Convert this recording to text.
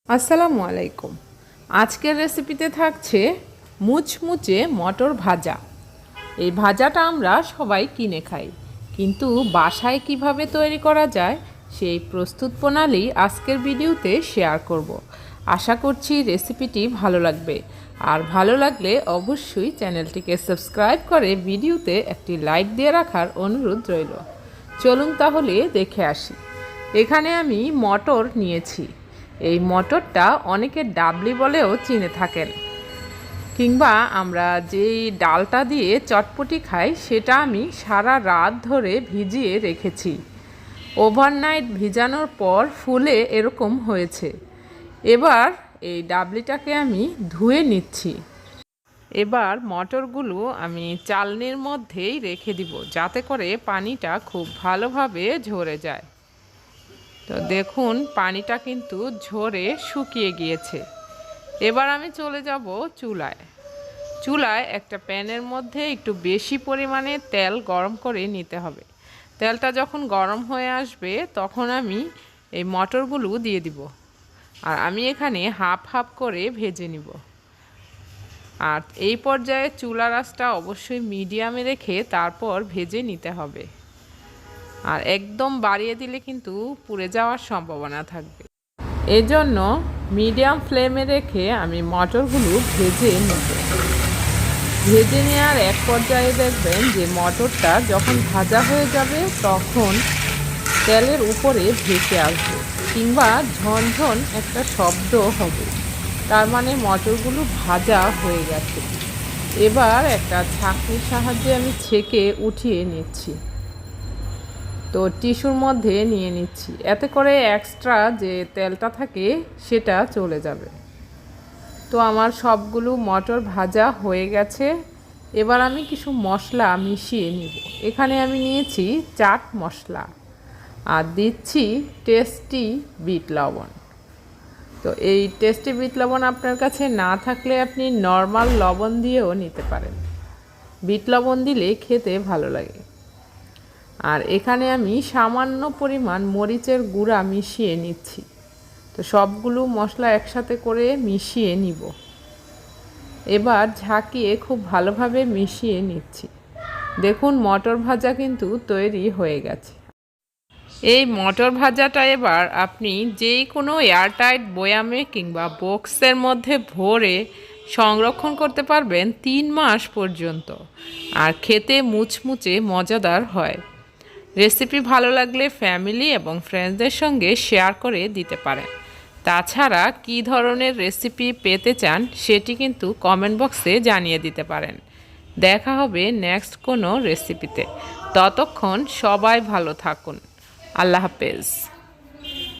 আসসালামু আলাইকুম। আজকের রেসিপিতে থাকছে মুচমুচে মটর ভাজা। এই ভাজাটা আমরা সবাই কিনে খাই, কিন্তু বাসায় কিভাবে তৈরি করা যায় সেই প্রস্তুত প্রণালী আজকের ভিডিওতে শেয়ার করব। আশা করছি রেসিপিটি ভালো লাগবে, আর ভালো লাগলে অবশ্যই চ্যানেলটিকে সাবস্ক্রাইব করে ভিডিওতে একটি লাইক দিয়ে রাখার অনুরোধ রইল। চলুন তাহলে দেখে আসি। এখানে আমি মটর নিয়েছি। এই মটরটা অনেকে ডাবলি বলেও চিনে থাকেন, কিংবা আমরা যেই ডালটা দিয়ে চটপটি খাই সেটা আমি সারা রাত ধরে ভিজিয়ে রেখেছি। ওভারনাইট ভিজানোর পর ফুলে এরকম হয়েছে। এবার এই ডাবলিটাকে আমি ধুয়ে নিচ্ছি। এবার মটরগুলো আমি চালনির মধ্যেই রেখে দিব, যাতে করে পানিটা খুব ভালোভাবে ঝরে যায়। তো দেখুন, পানিটা কিন্তু ঝরে শুকিয়ে গিয়েছে। এবার আমি চলে যাব চুলায় একটা প্যানের মধ্যে একটু বেশি পরিমাণে তেল গরম করে নিতে হবে। তেলটা যখন গরম হয়ে আসবে তখন আমি এই মটরগুলো দিয়ে দিব, আর আমি এখানে হাফ হাফ করে ভেজে নিব। আর এই পর্যায়ে চুলার আঁচটা অবশ্যই মিডিয়ামে রেখে তারপর ভেজে নিতে হবে, আর একদম বাড়িয়ে দিলে কিন্তু পুড়ে যাওয়ার সম্ভাবনা থাকবে। এজন্য মিডিয়াম ফ্লেমে রেখে আমি মটরগুলো ভেজে নেব। ভেজে নেওয়ার এক পর্যায়ে দেখবেন যে মটরটা যখন ভাজা হয়ে যাবে তখন তেলের উপরে ভেসে আসবে, কিংবা ঝনঝন একটা শব্দ হবে, তার মানে মটরগুলো ভাজা হয়ে গেছে। এবার একটা ছাঁকনির সাহায্যে আমি ছেঁকে উঠিয়ে নিচ্ছি। তো টিস্যুর মধ্যে নিয়ে নিচ্ছি, এতে করে এক্সট্রা যে তেলটা থাকে সেটা চলে যাবে। তো আমার সবগুলো মটর ভাজা হয়ে গেছে। এবার আমি কিছু মশলা মিশিয়ে নিব। এখানে আমি নিয়েছি চাট মশলা, আর দিচ্ছি টেস্টি বিট লবণ। তো এই টেস্টি বিট লবণ আপনার কাছে না থাকলে আপনি নর্মাল লবণ দিয়েও নিতে পারেন। বিট লবণ দিলে খেতে ভালো লাগে। আর এখানে আমি সামান্য পরিমাণ মরিচের গুঁড়া মিশিয়ে নিচ্ছি। তো সবগুলো মশলা একসাথে করে মিশিয়ে নিব। এবার ঝাঁকিয়ে খুব ভালোভাবে মিশিয়ে নিচ্ছি। দেখুন, মটর ভাজা কিন্তু তৈরি হয়ে গেছে। এই মটর ভাজাটা এবার আপনি যেই কোনো এয়ারটাইট বয়ামে কিংবা বক্সের মধ্যে ভরে সংরক্ষণ করতে পারবেন 3 মাস পর্যন্ত, আর খেতে মুচমুচে মজাদার হয়। রেসিপি ভালো লাগলে ফ্যামিলি এবং ফ্রেন্ডসদের সঙ্গে শেয়ার করে দিতে পারেন। তাছাড়া কী ধরনের রেসিপি পেতে চান সেটি কিন্তু কমেন্ট বক্সে জানিয়ে দিতে পারেন। দেখা হবে নেক্সট কোনো রেসিপিতে। ততক্ষণ সবাই ভালো থাকুন। আল্লাহ হাফেজ।